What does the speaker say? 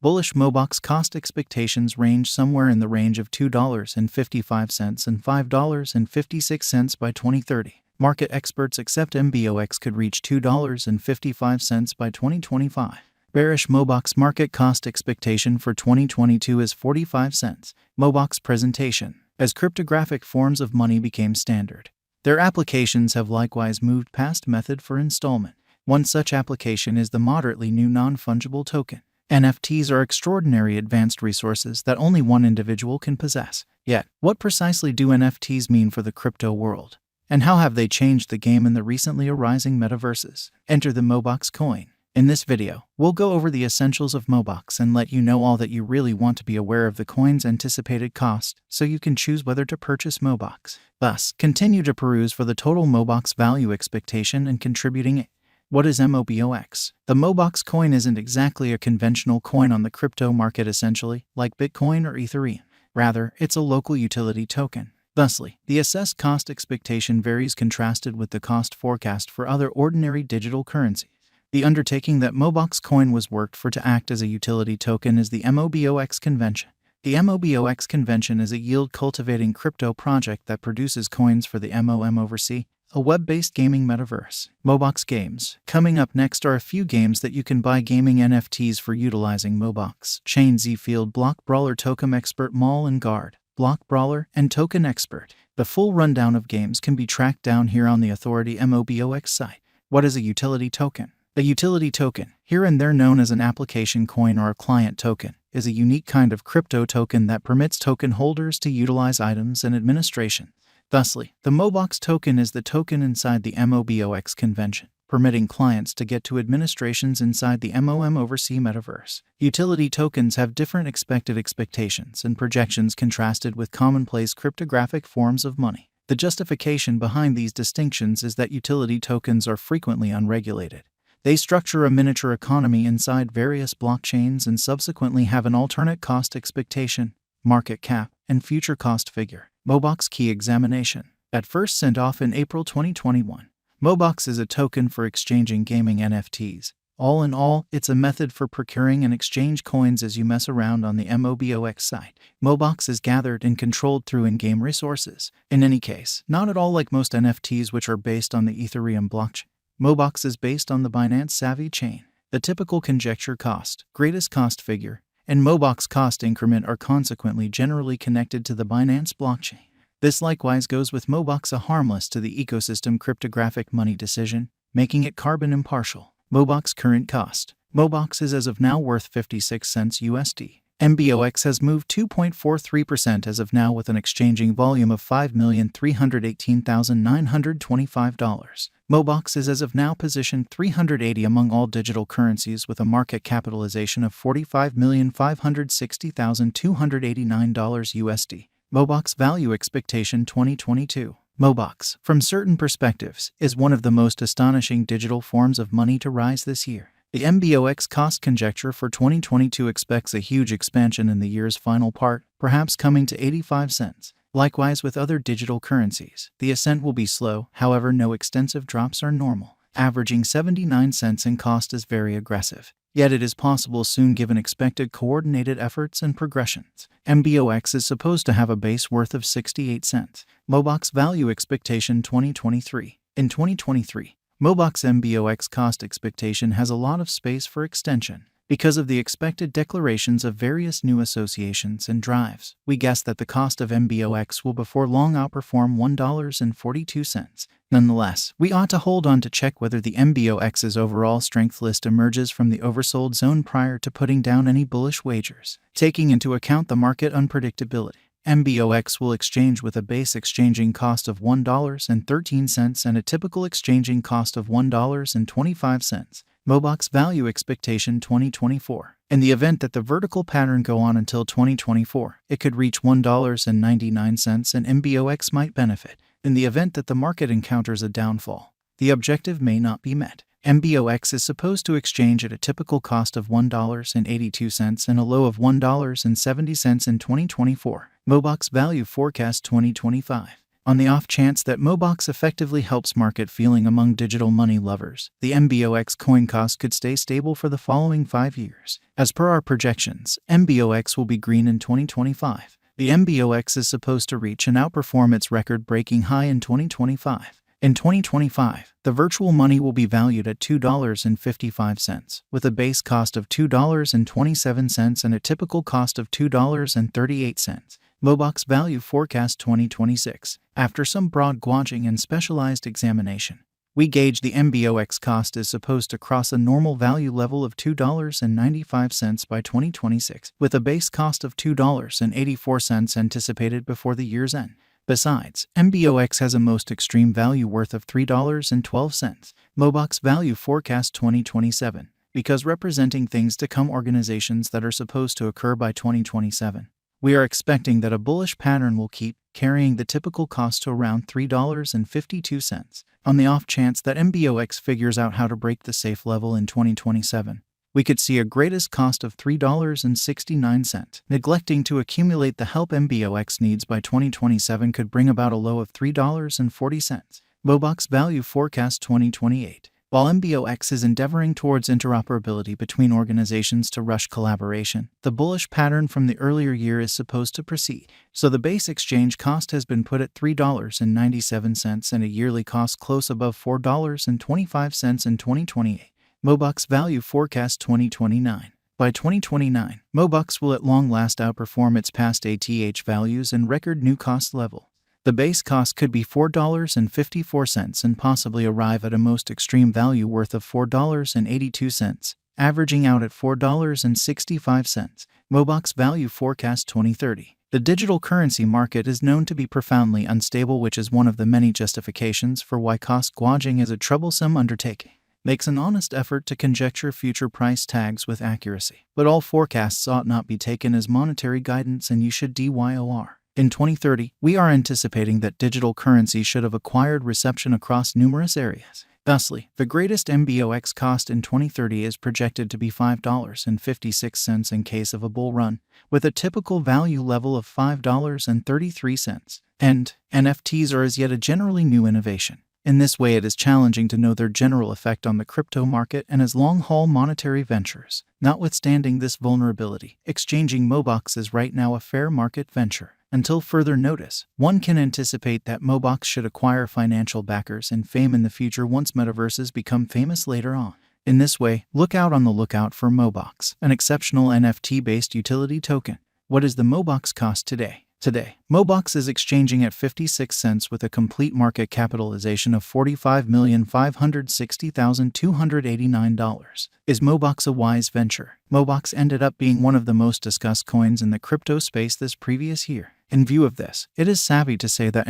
Bullish Mobox cost expectations range somewhere in the range of $2.55 and $5.56 by 2030. Market experts accept Mbox could reach $2.55 by 2025. Bearish Mobox market cost expectation for 2022 is 45 cents. Mobox presentation. As cryptographic forms of money became standard, their applications have likewise moved past method for installment. One such application is the moderately new non-fungible token. NFTs are extraordinary advanced resources that only one individual can possess. Yet, what precisely do NFTs mean for the crypto world? And how have they changed the game in the recently arising metaverses? Enter the Mobox coin. In this video, we'll go over the essentials of Mobox and let you know all that you really want to be aware of the coin's anticipated cost, so you can choose whether to purchase Mobox. Thus, continue to peruse for the total Mobox value expectation and contributing it. What is Mobox? The Mobox coin isn't exactly a conventional coin on the crypto market essentially, like Bitcoin or Ethereum. Rather, it's a local utility token. Thusly, the assessed cost expectation varies contrasted with the cost forecast for other ordinary digital currencies. The undertaking that Mobox coin was worked for to act as a utility token is the Mobox convention. The Mobox convention is a yield-cultivating crypto project that produces coins for the MOM a web-based gaming metaverse. Mobox games. Coming up next are a few games that you can buy gaming NFTs for utilizing Mobox. Chain Z Field, Block Brawler, Token Expert, Mall and Guard, Block Brawler, and Token Expert. The full rundown of games can be tracked down here on the Authority Mobox site. What is a utility token? A utility token, here and there known as an application coin or a client token, is a unique kind of crypto token that permits token holders to utilize items and administration. Thusly, the Mobox token is the token inside the Mobox convention, permitting clients to get to administrations inside the MOM metaverse. Utility tokens have different expected expectations and projections contrasted with commonplace cryptographic forms of money. The justification behind these distinctions is that utility tokens are frequently unregulated. They structure a miniature economy inside various blockchains and subsequently have an alternate cost expectation, market cap, and future cost figure. Mobox key examination. At first sent off in April 2021, Mobox is a token for exchanging gaming NFTs. All in all, it's a method for procuring and exchange coins as you mess around on the Mobox site. Mobox is gathered and controlled through in-game resources. In any case, not at all like most NFTs which are based on the Ethereum blockchain. Mobox is based on the Binance Savvy chain. The typical conjecture cost, greatest cost figure, and Mobox cost increment are consequently generally connected to the Binance blockchain. This likewise goes with Mobox, a harmless to the ecosystem cryptographic money decision, making it carbon impartial. Mobox current cost. Mobox is as of now worth 56 cents USD. Mbox has moved 2.43% as of now with an exchanging volume of $5,318,925. Mobox is as of now positioned 380 among all digital currencies with a market capitalization of $45,560,289 USD. Mobox value expectation 2022. Mobox, from certain perspectives, is one of the most astonishing digital forms of money to rise this year. The Mbox cost conjecture for 2022 expects a huge expansion in the year's final part, perhaps coming to 85 cents. Likewise with other digital currencies, the ascent will be slow, however no extensive drops are normal. Averaging 79 cents in cost is very aggressive. Yet it is possible soon given expected coordinated efforts and progressions. Mbox is supposed to have a base worth of 68 cents. Mobox value expectation 2023. In 2023, Mobox Mbox cost expectation has a lot of space for extension. Because of the expected declarations of various new associations and drives, we guess that the cost of Mbox will before long outperform $1.42. Nonetheless, we ought to hold on to check whether the Mbox's overall strength list emerges from the oversold zone prior to putting down any bullish wagers. Taking into account the market unpredictability, Mbox will exchange with a base exchanging cost of $1.13 and a typical exchanging cost of $1.25. Mobox value expectation 2024. In the event that the vertical pattern go on until 2024, it could reach $1.99 and Mbox might benefit. In the event that the market encounters a downfall, the objective may not be met. Mbox is supposed to exchange at a typical cost of $1.82 and a low of $1.70 in 2024. Mobox value forecast 2025. On the off chance that Mobox effectively helps market feeling among digital money lovers, the Mbox coin cost could stay stable for the following 5 years. As per our projections, Mbox will be green in 2025. The Mbox is supposed to reach and outperform its record-breaking high in 2025. In 2025, the virtual money will be valued at $2.55, with a base cost of $2.27 and a typical cost of $2.38. Mobox Value Forecast 2026. After some broad gauging and specialized examination, we gauge the Mbox cost is supposed to cross a normal value level of $2.95 by 2026, with a base cost of $2.84 anticipated before the year's end. Besides, Mbox has a most extreme value worth of $3.12. Mobox Value Forecast 2027, because representing things to come, organizations that are supposed to occur by 2027. We are expecting that a bullish pattern will keep carrying the typical cost to around $3.52. On the off chance that Mbox figures out how to break the safe level in 2027, we could see a greatest cost of $3.69. Neglecting to accumulate the help Mbox needs by 2027 could bring about a low of $3.40. Mobox Value Forecast 2028. While Mbox is endeavoring towards interoperability between organizations to rush collaboration, the bullish pattern from the earlier year is supposed to proceed. So the base exchange cost has been put at $3.97 and a yearly cost close above $4.25 in 2028. Mobox Value Forecast 2029. By 2029, Mobox will at long last outperform its past ATH values and record new cost level. The base cost could be $4.54 and possibly arrive at a most extreme value worth of $4.82, averaging out at $4.65. Mobox Value Forecast 2030. The digital currency market is known to be profoundly unstable, which is one of the many justifications for why cost gouging is a troublesome undertaking. Makes an honest effort to conjecture future price tags with accuracy. But all forecasts ought not be taken as monetary guidance, and you should DYOR. In 2030, we are anticipating that digital currency should have acquired reception across numerous areas. Thusly, the greatest Mbox cost in 2030 is projected to be $5.56 in case of a bull run, with a typical value level of $5.33. And NFTs are as yet a generally new innovation. In this way, it is challenging to know their general effect on the crypto market and as long-haul monetary ventures. Notwithstanding this vulnerability, exchanging Mobox is right now a fair market venture. Until further notice, one can anticipate that Mobox should acquire financial backers and fame in the future once metaverses become famous later on. In this way, look out on the lookout for Mobox, an exceptional NFT-based utility token. What is the Mobox cost today? Today, Mobox is exchanging at 56 cents with a complete market capitalization of $45,560,289. Is Mobox a wise venture? Mobox ended up being one of the most discussed coins in the crypto space this previous year. In view of this, it is savvy to say that